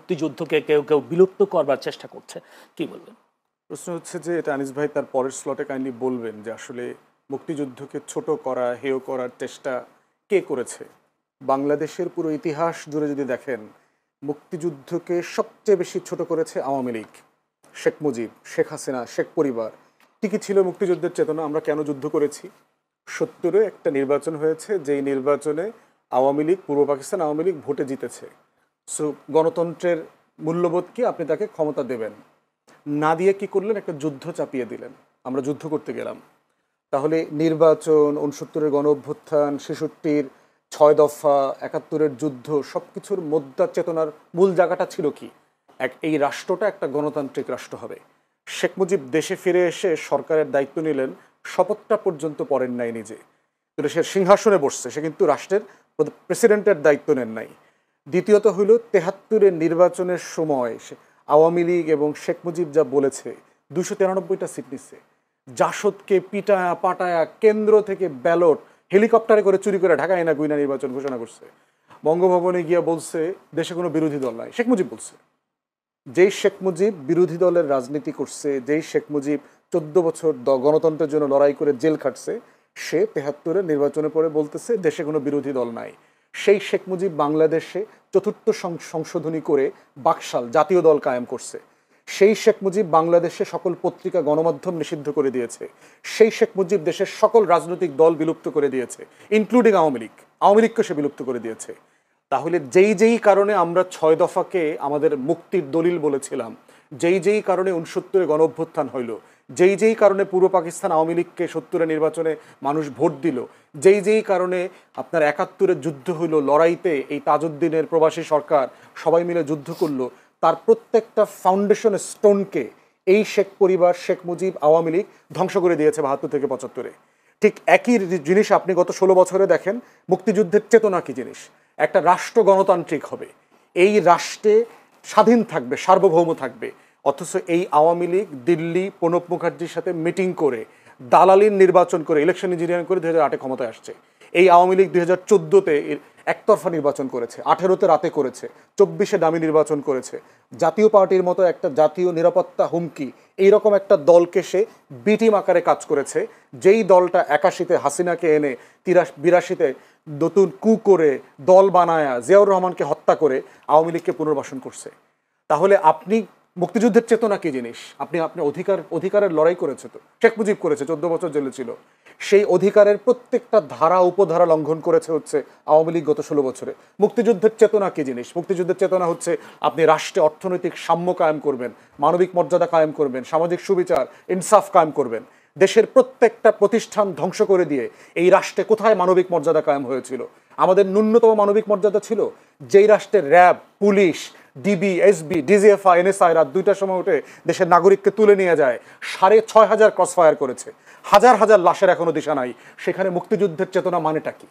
মুক্তিযুদ্ধকে কেউ কেউ বিলুপ্ত করবার চেষ্টা করছে, কি বলবেন? প্রশ্ন হচ্ছে যে এটা আনিস ভাই তার পরের স্লটে কাইন্ডলি বলবেন যে আসলে মুক্তিযুদ্ধকে ছোট করা হেয় করার চেষ্টা কে করেছে। বাংলাদেশের পুরো ইতিহাস জুড়ে যদি দেখেন, মুক্তিযুদ্ধকে সবচেয়ে বেশি ছোট করেছে আওয়ামী লীগ, শেখ মুজিব, শেখ হাসিনা, শেখ পরিবার। ঠিকই ছিল মুক্তিযুদ্ধের চেতনা। আমরা কেন যুদ্ধ করেছি? 70-এ একটা নির্বাচন হয়েছে, যেই নির্বাচনে আওয়ামী লীগ, পূর্ব পাকিস্তান আওয়ামী লীগ ভোটে জিতেছে। সো গণতন্ত্রের মূল্যবোধ কি, আপনি তাকে ক্ষমতা দেবেন না দিয়ে কি করলেন, একটা যুদ্ধ চাপিয়ে দিলেন। আমরা যুদ্ধ করতে গেলাম। তাহলে নির্বাচন, 69-এর গণ অভ্যুত্থান, 66-র 6 দফা, 71-এর যুদ্ধ, সব কিছুর মধ্যা চেতনার মূল জায়গাটা ছিল কি, এই রাষ্ট্রটা একটা গণতান্ত্রিক রাষ্ট্র হবে। শেখ মুজিব দেশে ফিরে এসে সরকারের দায়িত্ব নিলেন, শপথটা পর্যন্ত পড়েন নাই নিজে। কিন্তু সে সিংহাসনে বসছে, সে কিন্তু রাষ্ট্রের প্রেসিডেন্টের দায়িত্ব নেন নাই। দ্বিতীয়ত হইল 73-এর নির্বাচনের সময় আওয়ামী লীগ এবং শেখ মুজিব যা বলেছে, 293টা সিট নিচ্ছে। জাসদকে পিটায়া পাটায়া কেন্দ্র থেকে ব্যালট হেলিকপ্টারে করে চুরি করে ঢাকায় না গুইনা নির্বাচন ঘোষণা করছে। বঙ্গভবনে গিয়া বলছে দেশে কোনো বিরোধী দল নাই। শেখ মুজিব বলছে। যেই শেখ মুজিব বিরোধী দলের রাজনীতি করছে, যেই শেখ মুজিব 14 বছর গণতন্ত্রের জন্য লড়াই করে জেল খাটছে, সে 73-এর নির্বাচনের পরে বলতেছে দেশে কোনো বিরোধী দল নাই। সেই শেখ মুজিব বাংলাদেশে চতুর্থ সংশোধনী করে বাকশাল জাতীয় দল কায়েম করছে। সেই শেখ মুজিব বাংলাদেশে সকল পত্রিকা গণমাধ্যম নিষিদ্ধ করে দিয়েছে। সেই শেখ মুজিব দেশের সকল রাজনৈতিক দল বিলুপ্ত করে দিয়েছে, ইনক্লুডিং আওয়ামী লীগ। আওয়ামী লীগকে সে বিলুপ্ত করে দিয়েছে। তাহলে যেই কারণে আমরা 6 দফাকে আমাদের মুক্তির দলিল বলেছিলাম, যেই কারণে 69-এ গণ অভ্যুত্থান হইল, যেই কারণে পূর্ব পাকিস্তান আওয়ামী লীগকে 70-এর নির্বাচনে মানুষ ভোট দিল, যেই কারণে আপনার 71-এর যুদ্ধ হইল, লড়াইতে এই তাজউদ্দিনের প্রবাসী সরকার সবাই মিলে যুদ্ধ করলো, তার প্রত্যেকটা ফাউন্ডেশন স্টোনকে এই শেখ পরিবার, শেখ মুজিব, আওয়ামী লীগ ধ্বংস করে দিয়েছে 72 থেকে 75-এ। ঠিক একই জিনিস আপনি গত 16 বছরে দেখেন। মুক্তিযুদ্ধের চেতনা কি জিনিস? একটা রাষ্ট্র গণতান্ত্রিক হবে, এই রাষ্ট্রে স্বাধীন থাকবে, সার্বভৌম থাকবে। অথচ এই আওয়ামী লীগ দিল্লি প্রণব মুখার্জির সাথে মিটিং করে, দালালির নির্বাচন করে, ইলেকশন ইঞ্জিনিয়ারিং করে 2008-এ ক্ষমতায় আসছে। এই আওয়ামী লীগ 2014-তে একতরফা নির্বাচন করেছে, 18-তে রাতে করেছে, 24-এ দামি নির্বাচন করেছে। জাতীয় পার্টির মতো একটা জাতীয় নিরাপত্তা হুমকি এইরকম একটা দলকে সে বি টিম আকারে কাজ করেছে। যেই দলটা 81-তে হাসিনাকে এনে 82-তে নতুন কু করে দল বানায়া জিয়াউর রহমানকে হত্যা করে আওয়ামী লীগকে পুনর্বাসন করছে। তাহলে আপনি মুক্তিযুদ্ধের চেতনা কি জিনিস? আপনি অধিকারের লড়াই করেছে, তো শেখ মুজিব করেছে, 14 বছর জেলে ছিল। সেই অধিকারের প্রত্যেকটা ধারা উপধারা লঙ্ঘন করেছে হচ্ছে আওয়ামী লীগ গত 16 বছরে। মুক্তিযুদ্ধের চেতনা কি জিনিস? মুক্তিযুদ্ধের চেতনা হচ্ছে আপনি রাষ্ট্রে অর্থনৈতিক সাম্য কায়েম করবেন, মানবিক মর্যাদা কায়েম করবেন, সামাজিক সুবিচার ইনসাফ কায়েম করবেন। দেশের প্রত্যেকটা প্রতিষ্ঠান ধ্বংস করে দিয়ে এই রাষ্ট্রে কোথায় মানবিক মর্যাদা কায়েম হয়েছিল? আমাদের ন্যূনতম মানবিক মর্যাদা ছিল যেই রাষ্ট্রের RAB, police, DB, SB, DGFI, NSI রাত 2টার সময় উঠে দেশের নাগরিককে তুলে নিয়ে যায়, 6,500 ক্রসফায়ার করেছে, হাজার হাজার লাশের এখনো দিশা নাই। সেখানে মুক্তিযুদ্ধের চেতনা মানেটা কি?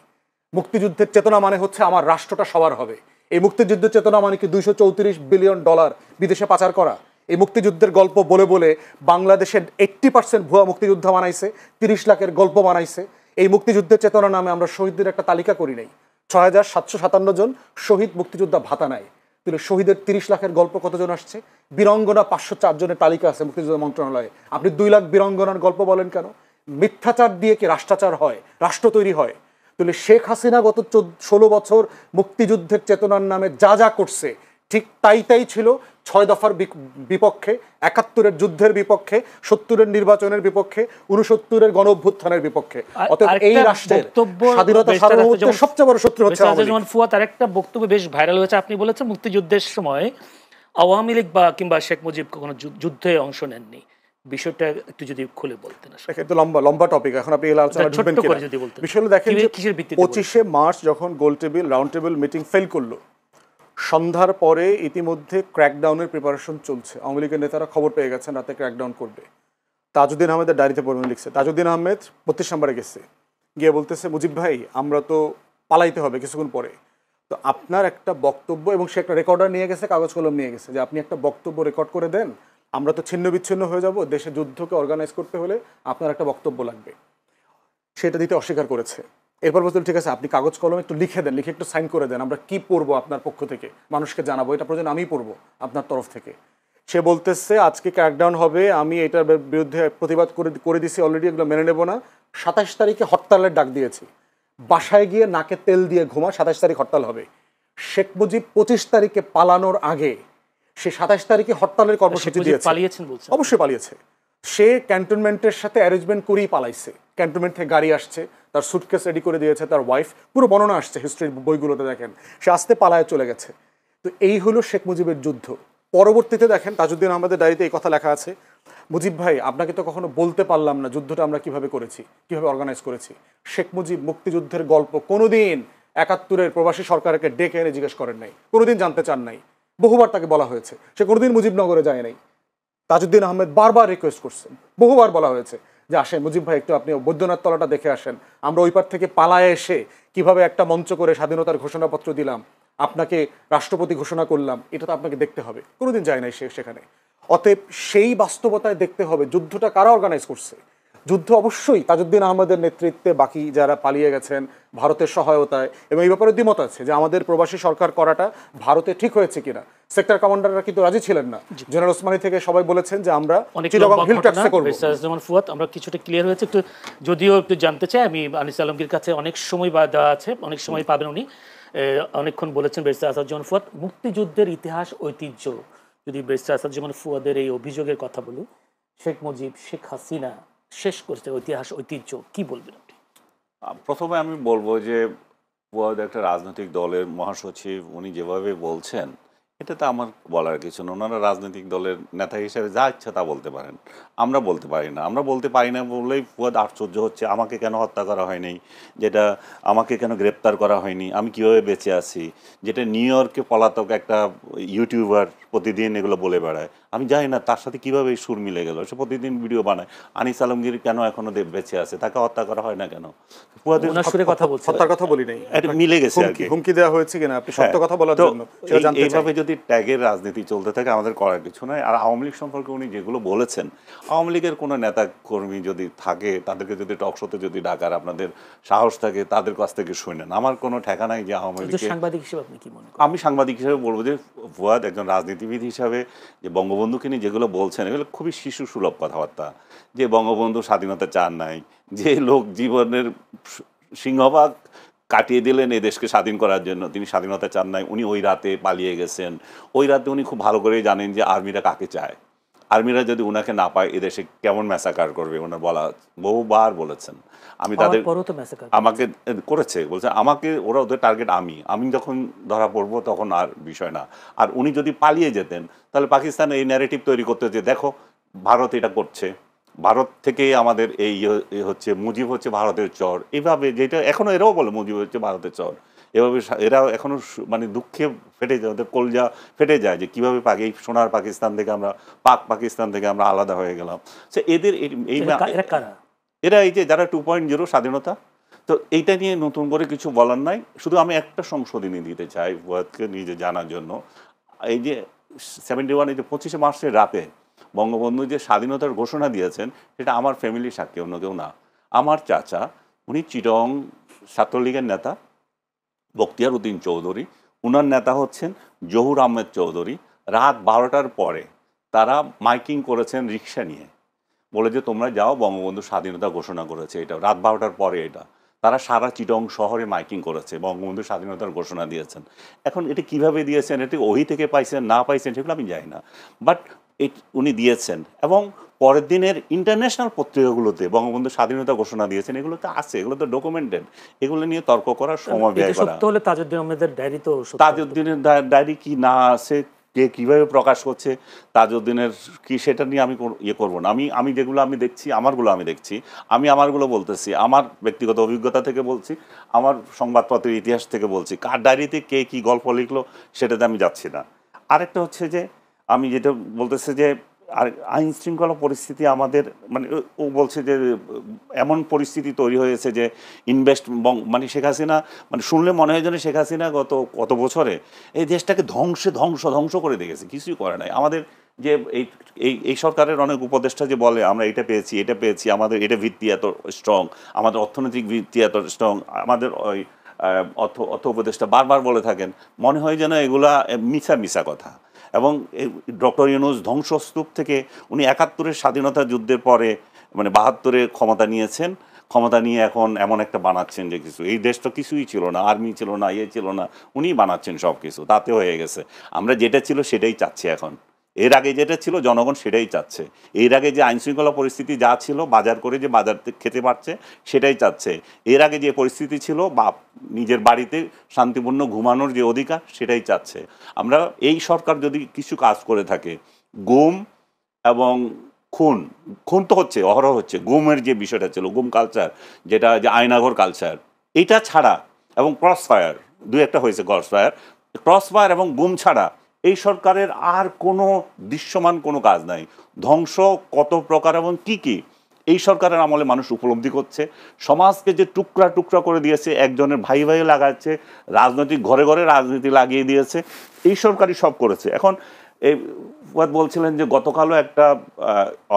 মুক্তিযুদ্ধের চেতনা মানে হচ্ছে আমার রাষ্ট্রটা সবার হবে। এই মুক্তিযুদ্ধের চেতনা মানে কি 234 বিলিয়ন ডলার বিদেশে পাচার করা? এই মুক্তিযুদ্ধের গল্প বলে বলে বাংলাদেশের 80% ভুয়া মুক্তিযুদ্ধ বানাইছে, 30 লাখের গল্প বানাইছে। এই মুক্তিযুদ্ধের চেতনা নামে আমরা শহীদদের একটা তালিকা করি নাই। 6,757 জন শহীদ মুক্তিযোদ্ধা ভাতা নাই। তাহলে শহীদের 30 লাখের গল্প কতজন আসছে? বীরঙ্গনা 504 জনের তালিকা আছে মুক্তিযুদ্ধ মন্ত্রণালয়ে। আপনি 2 লাখ বীরঙ্গনার গল্প বলেন কেন? মিথ্যাচার দিয়ে কি রাষ্ট্রাচার হয়? রাষ্ট্র তৈরি হয়? তাহলে শেখ হাসিনা গত 16 বছর মুক্তিযুদ্ধের চেতনার নামে যা করছে, ঠিক তাই ছিল 6 দফার বিপক্ষে, 71-এর যুদ্ধের বিপক্ষে, 70-এর নির্বাচনের বিপক্ষে, 69-এর গণ অভ্যুত্থানের বিপক্ষে। অতএব এই রাষ্ট্রের স্বাধীনতা সার্বভৌমত্বের সবচেয়ে বড় শত্রু হচ্ছে আওয়ামী লীগ। ফুয়াদ আরেকটা বক্তব্য বেশ ভাইরাল হয়েছে। আপনি বলেছেন মুক্তিযুদ্ধের সময় আওয়ামী লীগ বা কিংবা শেখ মুজিব কোনো যুদ্ধে অংশ নেননি। বিষয়টা একটু যদি খুলে বলতেন। একটু লম্বা টপিক, এখন আপনি এই আলোচনা ঢুকবেন কিনা? বিষয়টা দেখেন, 25শে মার্চ যখন গোল table round table meeting fail করলো, সন্ধ্যার পরে ইতিমধ্যে ক্র্যাকডাউনের প্রিপারেশন চলছে। আওয়ামী লীগের নেতারা খবর পেয়ে গেছেন রাতে ক্র্যাকডাউন করবে। তাজউদ্দিন আহমেদের ডায়েরিতে পড়বেন লিখছে, তাজউদ্দিন আহমেদ 32 নম্বরে গেছে, গিয়ে বলতেছে মুজিব ভাই আমরা তো পালাইতে হবে কিছুক্ষণ পরে, তো আপনার একটা বক্তব্য, এবং সে একটা রেকর্ডার নিয়ে গেছে, কাগজ কলম নিয়ে গেছে, যে আপনি একটা বক্তব্য রেকর্ড করে দেন, আমরা তো ছিন্ন বিচ্ছিন্ন হয়ে যাব, দেশে যুদ্ধকে অর্গানাইজ করতে হলে আপনার একটা বক্তব্য লাগবে। সেটা দিতে অস্বীকার করেছে। এরপর বলছিল ঠিক আছে আপনি কাগজ কলম একটু লিখে দেন, লিখে একটু সাইন করে দেন, আমরা কি পড়বো আপনার পক্ষ থেকে, মানুষকে জানাবো, এটা প্রয়োজন আমিই পড়বো আপনার তরফ থেকে। সে বলতেছে আজকে ক্র্যাকডাউন হবে, আমি এটার বিরুদ্ধে প্রতিবাদ করে দিছি অলরেডি, এগুলো মেনে নেব না। 27 তারিখে হরতালের ডাক দিয়েছি, বাসায় গিয়ে নাকে তেল দিয়ে ঘুমা, 27 তারিখ হরতাল হবে। শেখ মুজিব 25 তারিখে পালানোর আগে সে 27 তারিখে হরতালের কর্মসূচি দিয়েছে। পালিয়েছেন বলছেন? অবশ্যই পালিয়েছে। সে ক্যান্টনমেন্টের সাথে অ্যারেঞ্জমেন্ট করেই পালাইছে। ক্যান্টনমেন্ট থেকে গাড়ি আসছে, তার সুটকেস রেডি করে দিয়েছে, তার ওয়াইফ, পুরো বর্ণনা আসছে হিস্ট্রির বইগুলোতে দেখেন, সে আসতে পালায় চলে গেছে। তো এই হলো শেখ মুজিবের যুদ্ধ। পরবর্তীতে দেখেন তাজউদ্দিন আহমদের ডায়েরিতে এই কথা লেখা আছে, মুজিব ভাই আপনাকে তো কখনো বলতে পারলাম না যুদ্ধটা আমরা কিভাবে করেছি, কিভাবে অর্গানাইজ করেছি। শেখ মুজিব মুক্তিযুদ্ধের গল্প কোনোদিন 71-এর প্রবাসী সরকারকে ডেকে এনে জিজ্ঞেস করেন নাই, কোনোদিন জানতে চান নাই। বহুবার তাকে বলা হয়েছে, সে কোনোদিন মুজিবনগরে যায় নাই। তাজউদ্দিন আহমেদ বারবার রিকোয়েস্ট করছেন, বহুবার বলা হয়েছে যে আসেন মুজিব ভাই একটু আপনি বৈদ্যনাথ তলাটা দেখে আসেন, আমরা ওই পার থেকে পালায় এসে কিভাবে একটা মঞ্চ করে স্বাধীনতার ঘোষণাপত্র দিলাম, আপনাকে রাষ্ট্রপতি ঘোষণা করলাম, এটা তো আপনাকে দেখতে হবে। কোনোদিন যায় নাই সে সেখানে। অতএব সেই বাস্তবতায় দেখতে হবে যুদ্ধটা কারা অর্গানাইজ করছে। যুদ্ধ অবশ্যই তাজউদ্দিন আহমদের নেতৃত্বে, বাকি যারা পালিয়ে গেছেন ভারতের সহায়তায়, এবং এই ব্যাপারে দ্বিমত আছে যে আমাদের প্রবাসী সরকার করাটা ভারতে ঠিক হয়েছে কিনা। সেক্টর কমান্ডাররা কিন্তু রাজি ছিলেন না। জেনারেল ওসমানী থেকে সবাই বলেছেন যে আমরা চিটাগং হিল ট্যাক্সে করব। যেমন ফুয়াদ আমরা কিছুটা ক্লিয়ার হয়েছে, একটু যদিও একটু জানতে চাই আমি আনিস আলমগীর কাছে, অনেক সময় বা দেওয়া আছে, অনেক সময় পাবেন উনি, অনেকক্ষণ বলেছেন ব্যারিস্টার আসাদুজ্জামান ফুয়াদ। মুক্তিযুদ্ধের ইতিহাস ঐতিহ্য, যদি ব্যারিস্টার আসাদুজ্জামান ফুয়াদের এই অভিযোগের কথা বলি, শেখ মুজিব শেখ হাসিনা শেষ করছে ইতিহাস ঐতিহ্য, কি বলবেন আপনি? প্রথমে আমি বলবো যে ফুয়াদ একটা রাজনৈতিক দলের মহাসচিব, উনি যেভাবে বলছেন এটা তো আমার বলার কিছু না। ওনারা রাজনৈতিক দলের নেতা হিসেবে যা ইচ্ছা তা বলতে পারেন, আমরা বলতে পারি না। আমরা বলতে পারি না বললেই ফুয়াদ আশ্চর্য হচ্ছে, আমাকে কেন হত্যা করা হয়নি, যেটা আমাকে কেন গ্রেপ্তার করা হয়নি, আমি কীভাবে বেঁচে আছি, যেটা নিউ ইয়র্কে পলাতক একটা ইউটিউবার প্রতিদিন এগুলো বলে বেড়ায়, আমি জানি না তার সাথে কীভাবে এই সুর মিলে গেল। সে প্রতিদিন ভিডিও বানায়। আনিস আলমগীর কেন এখনো বেঁচে আছে, তাকে হত্যা করা হয় না কেন? ফুয়াদের কথা বলছেন, হত্যার কথা বলি নাই, এটা মিলে গেছে আর কি। হুমকি দেওয়া হয়েছে কিনা আপনি সত্য কথা বলার জন্য সেটা জানতে চাই। এইভাবে যদি ট্যাগের রাজনীতি চলতে থাকে আমাদের করার কিছু নয়। আর আওয়ামী লীগ সম্পর্কে উনি যেগুলো বলেছেন, আওয়ামী লীগের কোনো নেতা কর্মী যদি থাকে তাদেরকে যদি টকশোতে যদি ডাকার আপনাদের সাহস থাকে তাদের কাছ থেকে শুনেন। আমার কোনো ঠেকা নাই যে আওয়ামী লীগ। সাংবাদিক হিসেবে আপনি কি মনে করেন? আমি সাংবাদিক হিসেবে বলবো যে ফুয়াদ একজন রাজনীতিবিদ হিসাবে যে বঙ্গবন্ধুকে নিয়ে যেগুলো বলছেন এগুলো খুবই শিশু সুলভ কথাবার্তা। যে বঙ্গবন্ধু স্বাধীনতা চান নাই, যে লোক জীবনের সিংহভাগ কাটিয়ে দিলেন এই দেশকে স্বাধীন করার জন্য, তিনি স্বাধীনতা চান নাই, উনি ওই রাতে পালিয়ে গেছেন। ওই রাতে উনি খুব ভালো করেই জানেন যে আর্মিরা কাকে চায়, আর্মিরা যদি উনাকে না পায় এদেশে কেমন ম্যাসাকার করবে। ওনার বলা বহুবার বলেছেন, আমি তাদের আমাকে করেছে বলছে আমাকে ওরা ওদের টার্গেট, আমি যখন ধরা পড়বো তখন আর বিষয় না। আর উনি যদি পালিয়ে যেতেন তাহলে পাকিস্তান এই ন্যারেটিভ তৈরি করতে যে দেখো ভারত এটা করছে, ভারত থেকে আমাদের এই হচ্ছে মুজিব হচ্ছে ভারতের চর, এইভাবে যেটা এখনো এরাও বলে মুজিব হচ্ছে ভারতের চর, এভাবে এরা এখনো মানে দুঃখে ফেটে যায়, ওদের কলজা ফেটে যায় যে কীভাবে এই সোনার পাকিস্তান থেকে আমরা পাকিস্তান থেকে আমরা আলাদা হয়ে গেলাম। সে এদের এরা এই যে যারা 2.0 স্বাধীনতা, তো এইটা নিয়ে নতুন করে কিছু বলার নাই। শুধু আমি একটা সংশোধনী দিতে চাই ফুয়াদকে নিজে জানার জন্য। এই যে 71 এই যে 25শে মার্চের রাতে বঙ্গবন্ধু যে স্বাধীনতার ঘোষণা দিয়েছেন সেটা আমার ফ্যামিলির সাক্ষী, অন্য কেউ না। আমার চাচা উনি চিটং ছাত্রলীগের নেতা বখতিয়ার উদ্দিন চৌধুরী, উনার নেতা হচ্ছেন জহুর আহমেদ চৌধুরী। রাত 12টার পরে তারা মাইকিং করেছেন রিক্সা নিয়ে, বলে যে তোমরা যাও বঙ্গবন্ধু স্বাধীনতা ঘোষণা করেছে। এটা রাত 12টার পরে এটা তারা সারা চিটং শহরে মাইকিং করেছে, বঙ্গবন্ধু স্বাধীনতার ঘোষণা দিয়েছেন। এখন এটা কিভাবে দিয়েছেন, এটা ওই থেকে পাইছেন না পাইছেন সেগুলো আমি জানি না, বাট উনি দিয়েছেন। এবং পরের দিনের ইন্টারন্যাশনাল পত্রিকাগুলোতে বঙ্গবন্ধু স্বাধীনতা ঘোষণা দিয়েছেন, এগুলো তো আছে, এগুলো তো ডকুমেন্টেড, এগুলো নিয়ে তর্ক করার সময় ব্যয় করা। তাজউদ্দিন আহমেদের ডায়েরি তো, তাজউদ্দিনের ডায়েরি কি না আছে, কে কীভাবে প্রকাশ করছে তাজউদ্দিনের কি, সেটা নিয়ে আমি করবো না। আমি যেগুলো আমি দেখছি আমারগুলো আমি দেখছি, আমি আমারগুলো বলতেছি, আমার ব্যক্তিগত অভিজ্ঞতা থেকে বলছি, আমার সংবাদপত্রের ইতিহাস থেকে বলছি। কার ডায়েরিতে কে কী গল্প লিখলো সেটাতে আমি যাচ্ছি না। আরেকটা হচ্ছে যে আমি যেটা বলতেছি যে আর আইন শৃঙ্খলা পরিস্থিতি আমাদের মানে ও বলছে যে এমন পরিস্থিতি তৈরি হয়েছে যে মানে শেখ হাসিনা মানে শুনলে মনে হয় যেন শেখ হাসিনা কত বছরে এই দেশটাকে ধ্বংস করে দিয়েছে, কিছুই করে নাই। আমাদের যে এই এই এই সরকারের অনেক উপদেষ্টা যে বলে আমরা এটা পেয়েছি আমাদের এটা ভিত্তি এত স্ট্রং, আমাদের অর্থনৈতিক ভিত্তি এত স্ট্রং, আমাদের ওই অর্থ উপদেষ্টা বারবার বলে থাকেন, মনে হয় যেন এগুলা মিছা কথা। এবং ডক্টর ইউনূস ধ্বংসস্তূপ থেকে উনি ৭১-এর স্বাধীনতা যুদ্ধের পরে মানে ৭২-এ ক্ষমতা নিয়েছেন, ক্ষমতা নিয়ে এখন এমন একটা বানাচ্ছেন যে কিছু, এই দেশটা কিছুই ছিল না, আর্মি ছিল না, ছিল না, উনিই বানাচ্ছেন সব কিছু, তাতে হয়ে গেছে। আমরা যেটা ছিল সেটাই চাচ্ছি এখন, এর আগে যেটা ছিল জনগণ সেটাই চাচ্ছে, এর আগে যে আইনশৃঙ্খলা পরিস্থিতি যা ছিল, বাজার করে যে বাজার খেতে পারছে সেটাই চাচ্ছে, এর আগে যে পরিস্থিতি ছিল বা নিজের বাড়িতে শান্তিপূর্ণ ঘুমানোর যে অধিকার সেটাই চাচ্ছে। আমরা এই সরকার যদি কিছু কাজ করে থাকে, গুম এবং খুন তো হচ্ছে, অহরহ হচ্ছে, গুমের যে বিষয়টা ছিল, গুম কালচার, যেটা যে আয়নাঘর কালচার, এটা ছাড়া, এবং ক্রস ফায়ার, দুই একটা হয়েছে ক্রস ফায়ার এবং গুম ছাড়া এই সরকারের আর কোনো দৃশ্যমান কোনো কাজ নাই। ধ্বংস কত প্রকার এবং কি এই সরকারের আমলে মানুষ উপলব্ধি করছে। সমাজকে যে টুকরা করে দিয়েছে, একজনের ভাই লাগাচ্ছে, রাজনৈতিক ঘরে ঘরে রাজনীতি লাগিয়ে দিয়েছে, এই সরকারই সব করেছে। এখন এই বলছিলেন যে গতকালও একটা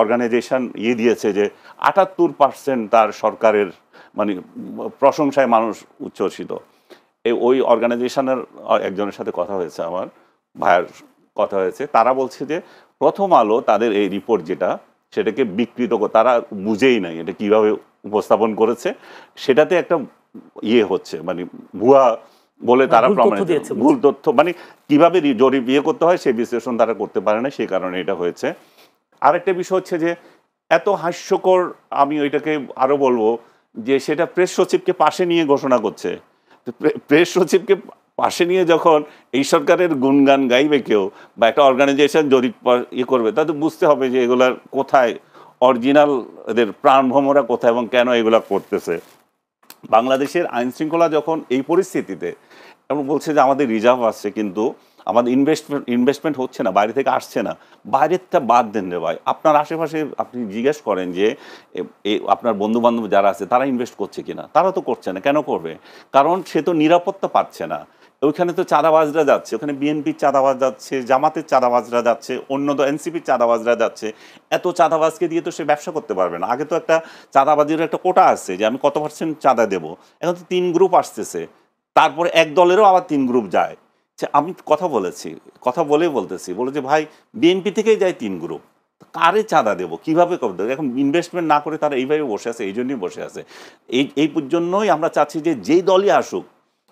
অর্গানাইজেশন দিয়েছে যে ৭৮% তার সরকারের মানে প্রশংসায় মানুষ উচ্ছ্বসিত। ওই অর্গানাইজেশনের একজনের সাথে কথা হয়েছে, আমার ভাইয়ের কথা হয়েছে, তারা বলছে যে প্রথম আলো তাদের এই রিপোর্ট যেটা, সেটাকে বিকৃত, তারা বুঝেই নাই এটা কিভাবে উপস্থাপন করেছে, সেটাতে একটা হচ্ছে মানে ভুয়া বলে তারা প্রমাণিত, ভুল তথ্য, মানে কিভাবে জরিপ করতে হয় সেই বিশ্লেষণ তারা করতে পারে না, সেই কারণে এটা হয়েছে। আরেকটা বিষয় হচ্ছে যে এত হাস্যকর, আমি ওইটাকে আরো বলবো যে সেটা প্রেস সচিবকে পাশে নিয়ে ঘোষণা করছে। প্রেস সচিবকে পাশে নিয়ে যখন এই সরকারের গুণগান গাইবে কেউ বা একটা অর্গানাইজেশন জরিপ করবে, তাদের বুঝতে হবে যে এগুলার কোথায় অরিজিনাল, এদের প্রাণভ্রমরা কোথায় এবং কেন এগুলা করতেছে। বাংলাদেশের আইন শৃঙ্খলা যখন এই পরিস্থিতিতে, এবং বলছে যে আমাদের রিজার্ভ আসছে কিন্তু আমাদের ইনভেস্টমেন্ট হচ্ছে না, বাইরে থেকে আসছে না, বাইরেরটা বাদ দেন রে ভাই, আপনার আশেপাশে আপনি জিজ্ঞেস করেন যে আপনার বন্ধু বান্ধব যারা আছে তারা ইনভেস্ট করছে কিনা, তারা তো করছে না। কেন করবে? কারণ সে তো নিরাপত্তা পাচ্ছে না। ওইখানে তো চাঁদাবাজরা যাচ্ছে, ওখানে বিএনপির চাঁদাবাজ যাচ্ছে, জামাতের চাঁদাবাজরা যাচ্ছে, অন্য তো এনসিপির চাঁদাবাজরা যাচ্ছে। এত চাঁদাবাজকে দিয়ে তো সে ব্যবসা করতে পারবে না। আগে তো একটা চাঁদাবাজির একটা কোটা আছে যে আমি কত % চাঁদা দেবো, এখন তো 3 গ্রুপ আসতেছে, তারপরে এক দলেরও আবার 3 গ্রুপ যায়। আমি কথা বলতেছি বলে যে ভাই বিএনপি থেকেই যায় 3 গ্রুপ, কারে চাঁদা দেবো, কিভাবে করতে দেবো? এখন ইনভেস্টমেন্ট না করে তারা এইভাবে বসে আছে, এই জন্যই বসে আছে। এই জন্যই আমরা চাচ্ছি যে যেই দলই আসুক,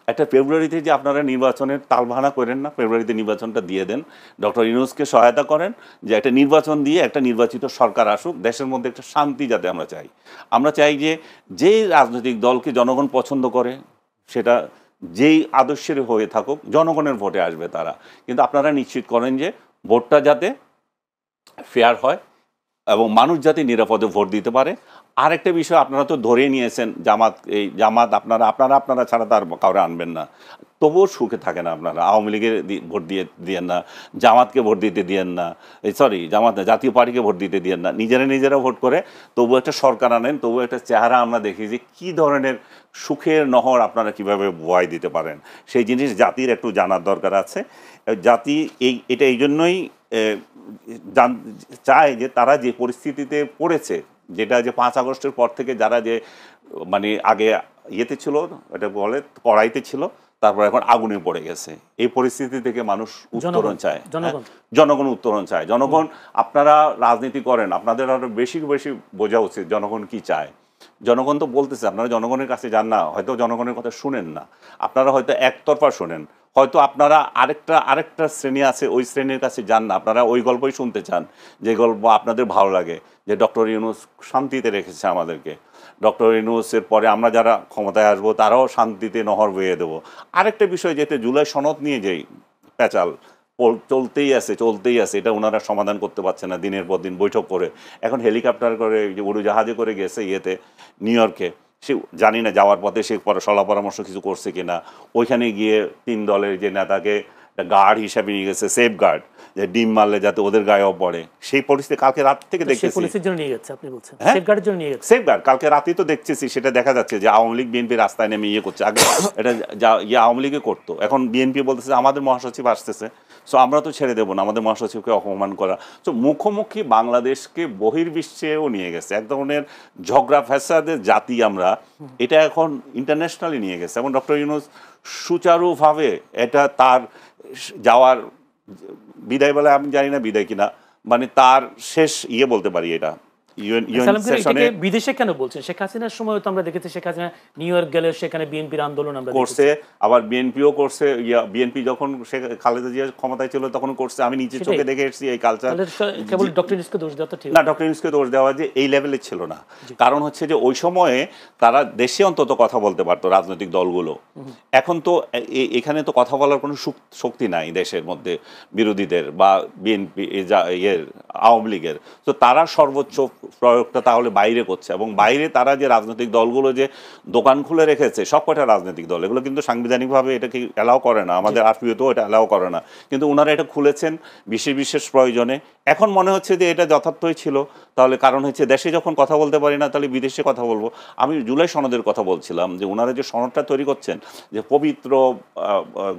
একটা ফেব্রুয়ারিতে যে আপনারা নির্বাচনের তালবাহানা করেন না, ফেব্রুয়ারিতে নির্বাচনটা দিয়ে দেন, ডক্টর ইউনূসকে সহায়তা করেন যে একটা নির্বাচন দিয়ে একটা নির্বাচিত সরকার আসুক, দেশের মধ্যে একটা শান্তি যাতে আমরা চাই যে যেই রাজনৈতিক দলকে জনগণ পছন্দ করে, সেটা যেই আদর্শের হয়ে থাকুক, জনগণের ভোটে আসবে তারা, কিন্তু আপনারা নিশ্চিত করেন যে ভোটটা যাতে ফেয়ার হয় এবং মানুষ যাতে নিরাপদে ভোট দিতে পারে। আরেকটা বিষয় আপনারা তো ধরে নিয়েছেন, জামাত আপনারা ছাড়া তার কাউরে আনবেন না, তবুও সুখে থাকে না আপনারা। আওয়ামী লীগের ভোট দিয়েন না, জামাতকে ভোট দিতে দিয়েন না, জাতীয় পার্টিকে ভোট দিতে দিয়েন না, নিজেরা ভোট করে তবু একটা সরকার আনেন, তবু একটা চেহারা আমরা দেখি যে কী ধরনের সুখের নহর আপনারা কিভাবে বয় দিতে পারেন। সেই জিনিস জাতির একটু জানার দরকার আছে। জাতি এটা এই জন্যই চায় যে তারা যে পরিস্থিতিতে পড়েছে, যেটা যে 5 আগস্টের পর থেকে যারা যে মানে আগে ছিল, এটা বলে কড়াইতে ছিল, তারপর এখন আগুনে পড়ে গেছে, এই পরিস্থিতি থেকে মানুষ উত্তরণ চায়, জনগণ উত্তরণ চায়। জনগণ, আপনারা রাজনীতি করেন, আপনাদের আরো বেশি বোঝা উচিত জনগণ কি চায়। জনগণ তো বলতেছে, আপনারা জনগণের কাছে যান না, হয়তো জনগণের কথা শুনেন না, আপনারা হয়তো একতরফা শোনেন, হয়তো আপনারা আরেকটা শ্রেণী আছে, ওই শ্রেণীর কাছে যান না, আপনারা ওই গল্পই শুনতে চান যে গল্প আপনাদের ভালো লাগে, যে ডক্টর ইউনূস শান্তিতে রেখেছে আমাদেরকে, ডক্টর ইউনূসের পরে আমরা যারা ক্ষমতায় আসবো তারাও শান্তিতে নহর বইয়ে দেবো। আরেকটা বিষয়, যেতে জুলাই সনদ নিয়ে যেই পেঁচাল চলতেই আছে, এটা ওনারা সমাধান করতে পারছে না, দিনের পর দিন বৈঠক করে, এখন হেলিকপ্টার করে, যে উড়োজাহাজে করে গেছে নিউ ইয়র্কে, সে জানি না যাওয়ার পথে সে সলা পরামর্শ কিছু করছে কিনা। ওইখানে গিয়ে 3 দলের যে নেতাকে গার্ড হিসাবে নিয়ে গেছে, সেফ গার্ড, যে ডিম মারলে যাতে ওদের গায়েও পড়ে, সেই পরিস্থিতি কালকে রাত থেকে দেখতেছি। পুলিশের জন্য নিয়ে গেছে আপনি বলছেন, হ্যাঁ? সেফগার্ডের জন্য নিয়ে গেছে। সেফগার্ড কালকে রাতেই তো দেখতেছি, সেটা দেখা যাচ্ছে যে আওয়ামী লীগ বিএনপি রাস্তায় নেমে করছে। আগে এটা আওয়ামী লীগে করতো, এখন বিএনপি বলতেছে আমাদের মহাসচিব আসতেছে, সো আমরা তো ছেড়ে দেবো না আমাদের মহাসচিবকে অপমান করা। তো মুখোমুখি বাংলাদেশকে বহির্বিশ্বেও নিয়ে গেছে, এক ধরনের ঝগড়া ফ্যাসাদের জাতি আমরা, এটা এখন ইন্টারন্যাশনালি নিয়ে গেছে। এবং ডক্টর ইউনূস সুচারুভাবে এটা তার যাওয়ার বিদায় বলে, আমি জানি না বিদায় কিনা, মানে তার শেষ বলতে পারি এটা। বিদেশে কেন বলছেন? শেখ হাসিনার সময় তো আমরা দেখেছি শেখ হাসিনা নিউ ইয়র্ক গেলে সেখানে বিএনপির আন্দোলন আমরা করছে, আবার বিএনপিও করছে। বিএনপি যখন খালেদা জিয়া ক্ষমতায় ছিল তখন করছে, আমি নিচে চোখে দেখে এসেছি এই কালচার। কেবল ডক্টর ইউনূসকে দোষ দেওয়া তো ঠিক না, ডক্টর ইউনূসকে দোষ দেওয়া যে এই লেভেলে ছিল না। কারণ হচ্ছে যে ওই সময়ে তারা দেশে অন্তত কথা বলতে পারতো রাজনৈতিক দলগুলো, এখন তো এখানে তো কথা বলার কোনো শক্তি নাই দেশের মধ্যে বিরোধীদের বা বিএনপি আওয়ামী লীগের। তো তারা সর্বোচ্চ প্রয়োগটা তাহলে বাইরে করছে, এবং বাইরে তারা যে রাজনৈতিক দলগুলো যে দোকান খুলে রেখেছে, সব কটা রাজনৈতিক দল, এগুলো কিন্তু সাংবিধানিকভাবে এটাকে অ্যালাউ করে না, আমাদের আরপিওতেও এটা অ্যালাউ করে না, কিন্তু ওনারা এটা খুলেছেন বিশেষ বিশেষ প্রয়োজনে। এখন মনে হচ্ছে যে এটা যথার্থই ছিল, তাহলে কারণ হচ্ছে দেশে যখন কথা বলতে পারি না তাহলে বিদেশে কথা বলবো। আমি জুলাই সনদের কথা বলছিলাম, যে ওনারা যে সনদটা তৈরি করছেন, যে পবিত্র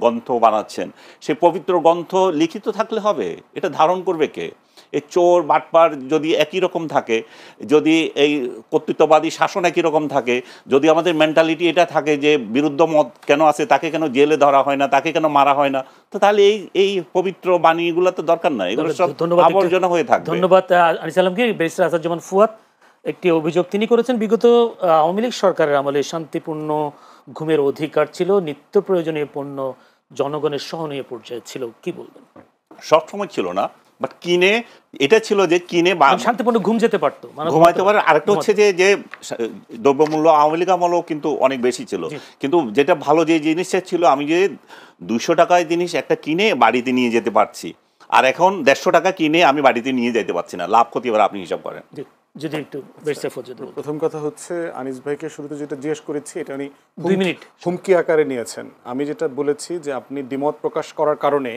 গ্রন্থ বানাচ্ছেন, সেই পবিত্র গ্রন্থ লিখিত থাকলে হবে, এটা ধারণ করবে কে? এই চোর বাটপার যদি একই রকম থাকে, যদি এই কর্তৃত্ববাদী শাসন একই রকম থাকে, যদি আমাদের মেন্টালিটি এটা থাকে যে বিরুদ্ধ মত কেন আছে, তাকে কেন জেলে ধরা হয় না, তাকে কেন মারা হয় না, তো তাহলে এই পবিত্র বাণীগুলো তো দরকার নাই, এগুলো সব আবর্জনা হয়ে থাকবে। ধন্যবাদ আনিস আলমগীর। ব্যারিস্টার আসাদুজ্জামান ফুয়াদ, একটি অভিযোগ তিনি করেছেন, বিগত আওয়ামী লীগ সরকারের আমলে শান্তিপূর্ণ ঘুমের অধিকার ছিল, নিত্য প্রয়োজনীয় পণ্য জনগণের সহনীয় পর্যায়ে ছিল, কি বলবেন? সবসময় ছিল না, বাট কিনে এটা ছিল যে কিনে শান্তিপূর্ণ ঘুম যেতে পারতো, ঘুমাইতে পারে। আরেকটা হচ্ছে যে দ্রব্যমূল্য আওয়ামী লীগ আমলেও কিন্তু অনেক বেশি ছিল, কিন্তু যেটা ভালো যে জিনিসটা ছিল, আমি যে 200 টাকায় জিনিস একটা কিনে বাড়িতে নিয়ে যেতে পারছি, আর এখন 150 টাকা কিনে আমি বাড়িতে নিয়ে যেতে পারছি না, লাভ ক্ষতি এবার আপনি হিসাব করেন। যদি একটু প্রথম কথা হচ্ছে, আনিস ভাইকে শুরুতে যেটা জিজ্ঞেস করেছি এটা উনি 2 মিনিট হুমকি আকারে নিয়েছেন। আমি যেটা বলেছি যে আপনি দ্বিমত প্রকাশ করার কারণে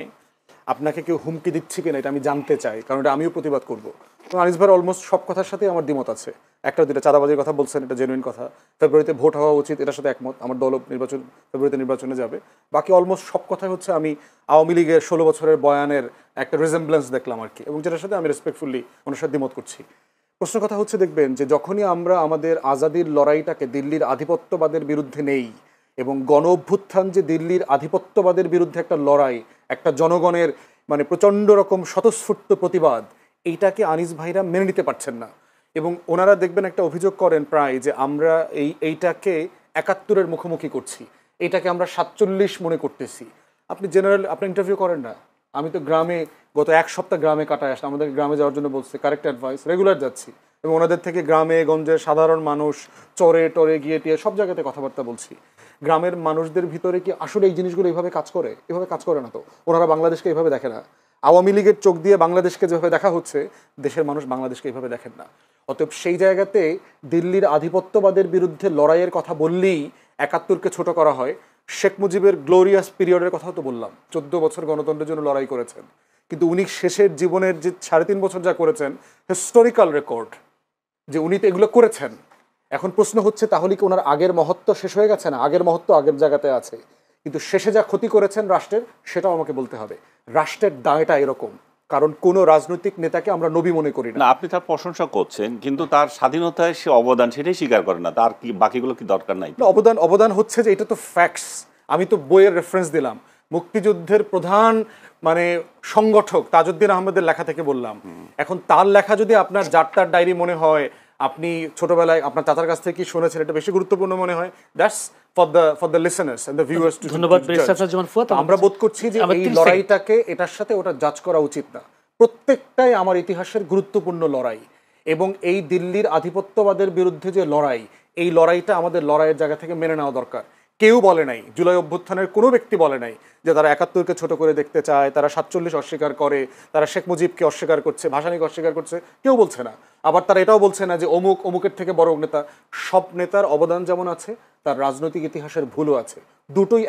আপনাকে কেউ হুমকি দিচ্ছে কিনা এটা আমি জানতে চাই, কারণ এটা আমিও প্রতিবাদ করবো। তো আনিস ভাইয়ের অলমোস্ট সব কথার সাথে আমার দ্বিমত আছে। একটা দুটা চাঁদাবাজির কথা বলছেন, এটা জেনুইন কথা, ফেব্রুয়ারিতে ভোট হওয়া উচিত, এটার সাথে একমত, আমার দল ফেব্রুয়ারিতে নির্বাচনে যাবে। বাকি অলমোস্ট সব কথাই হচ্ছে আমি আওয়ামী লীগের 16 বছরের বয়ানের একটা রিজেম্বলেন্স দেখলাম আর কি, এবং যেটার সাথে আমি রেসপেক্টফুলি ওনার সাথে দ্বিমত করছি। প্রশ্ন কথা হচ্ছে, দেখবেন যে যখনই আমরা আমাদের আজাদির লড়াইটাকে দিল্লির আধিপত্যবাদের বিরুদ্ধে নেই, এবং গণ অভ্যুত্থান যে দিল্লির আধিপত্যবাদের বিরুদ্ধে একটা লড়াই, একটা জনগণের মানে প্রচণ্ড রকম স্বতঃস্ফূর্ত প্রতিবাদ, এইটাকে আনিস ভাইরা মেনে নিতে পারছেন না। এবং ওনারা দেখবেন একটা অভিযোগ করেন প্রায়, যে আমরা এইটাকে 71-এর মুখোমুখি করছি, এইটাকে আমরা 47 মনে করতেছি। আপনি আপনি ইন্টারভিউ করেন না? আমি তো গ্রামে গত 1 সপ্তাহ গ্রামে কাটায় আসলাম, আমাদের গ্রামে যাওয়ার জন্য বলছে, কারেক্ট অ্যাডভাইস, রেগুলার যাচ্ছি, এবং ওনাদের থেকে গ্রামে গঞ্জের সাধারণ মানুষ চরে টরে গিয়ে টিয়ে সব জায়গাতে কথাবার্তা বলছি। গ্রামের মানুষদের ভিতরে কি আসলে এই জিনিসগুলো এইভাবে কাজ করে? এভাবে কাজ করে না তো। ওনারা বাংলাদেশকে এইভাবে দেখে না। আওয়ামী লীগের চোখ দিয়ে বাংলাদেশকে যেভাবে দেখা হচ্ছে, দেশের মানুষ বাংলাদেশকে এইভাবে দেখেন না। অতএব সেই জায়গাতে দিল্লির আধিপত্যবাদের বিরুদ্ধে লড়াইয়ের কথা বললেই 71-কে ছোট করা হয়। শেখ মুজিবের গ্লোরিয়াস পিরিয়ডের কথাও তো বললাম, 14 বছর গণতন্ত্রের জন্য লড়াই করেছেন, কিন্তু উনি শেষের জীবনের যে 3.5 বছর যা করেছেন, হিস্টোরিক্যাল রেকর্ড, যে উনি তো এগুলো করেছেন। এখন প্রশ্ন হচ্ছে, তাহলে কি ওনার আগের মহত্ব শেষ হয়ে গেছে না? আগের মহত্ব আগের জায়গাতে আছে, কিন্তু শেষে যা ক্ষতি করেছেন রাষ্ট্রের, সেটাও আমাকে বলতে হবে। রাষ্ট্রের দায়টা এরকম, কারণ কোনো রাজনৈতিক নেতাকে আমরা নবী মনে করি না। আপনি তার প্রশংসা করছেন, কিন্তু তার স্বাধীনতায় সে অবদান সেটাই স্বীকার করে না, তার কি বাকিগুলো কি দরকার নাই? অবদান হচ্ছে যে এটা তো ফ্যাক্টস। আমি তো বইয়ের রেফারেন্স দিলাম, মুক্তিযুদ্ধের প্রধান মানে সংগঠক তাজউদ্দিন আহমেদের লেখা থেকে বললাম। এখন তার লেখা যদি আপনার যাত্রার ডায়েরি মনে হয়, আপনি ছোটবেলায় আপনার চাচার কাছ থেকে কি শুনেছেন, এটা বেশি গুরুত্বপূর্ণ মনে হয়, that's for the listeners and the viewers too. ধন্যবাদ ব্যারিস্টার আসাদুজ্জামান ফুয়াদ। আমরা বোধ করছি যে এই লড়াইটাকে এটার সাথে ওটা জাজ করা উচিত না। প্রত্যেকটাই আমার ইতিহাসের গুরুত্বপূর্ণ লড়াই, এবং এই দিল্লির আধিপত্যবাদের বিরুদ্ধে যে লড়াই, এই লড়াইটা আমাদের লড়াইয়ের জায়গা থেকে মেনে নেওয়া দরকার। কেউ বলে নাই, জুলাই অভ্যুত্থানের কোনো ব্যক্তি বলে নাই যে তারা 71-কে ছোট করে দেখতে চায়, তারা 47 অস্বীকার করে, তারা শেখ মুজিবকে অস্বীকার করছে, ভাসানীকে অস্বীকার করছে, কেউ বলছে না। আবার তারা এটাও বলছে না যে অমুকের থেকে বড় নেতা। সব নেতার অবদান যেমন আছে, তার রাজনৈতিক ইতিহাসের ভুলও আছে, দুটোই